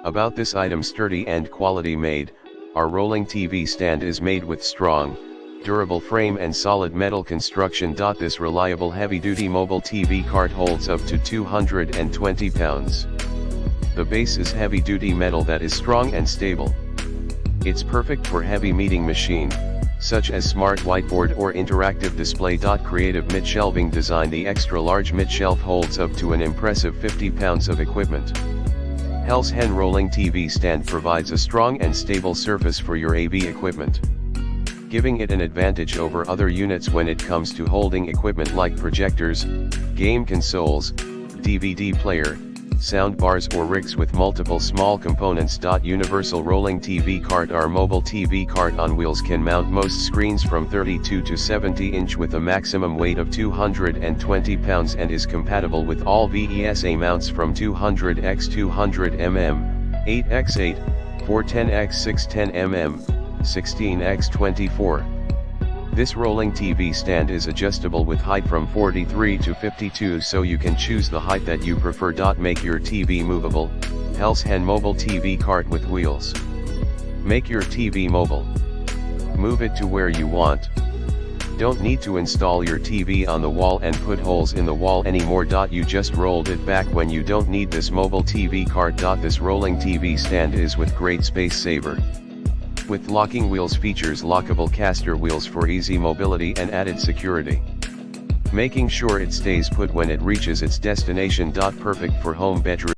About this item: sturdy and quality made. Our rolling TV stand is made with strong, durable frame and solid metal construction. This reliable heavy-duty mobile TV cart holds up to 220 pounds. The base is heavy-duty metal that is strong and stable. It's perfect for heavy meeting machine, such as smart whiteboard or interactive display. Creative mid-shelving design. The extra-large mid-shelf holds up to an impressive 50 pounds of equipment. Hellsehen rolling TV stand provides a strong and stable surface for your AV equipment, giving it an advantage over other units when it comes to holding equipment like projectors, game consoles, DVD player, sound bars or rigs with multiple small components. Universal rolling TV cart. Our mobile TV cart on wheels can mount most screens from 32 to 70 inch with a maximum weight of 220 pounds and is compatible with all VESA mounts from 200x 200 mm, 8x8, 410x 610 mm, 16x 24. This rolling TV stand is adjustable with height from 43 to 52, so you can choose the height that you prefer. Make your TV movable. Hellsehen mobile TV cart with wheels. Make your TV mobile. Move it to where you want. Don't need to install your TV on the wall and put holes in the wall anymore. You just rolled it back when you don't need this mobile TV cart. This rolling TV stand is with great space saver. With locking wheels, features lockable caster wheels for easy mobility and added security, making sure it stays put when it reaches its destination. Perfect for home bedroom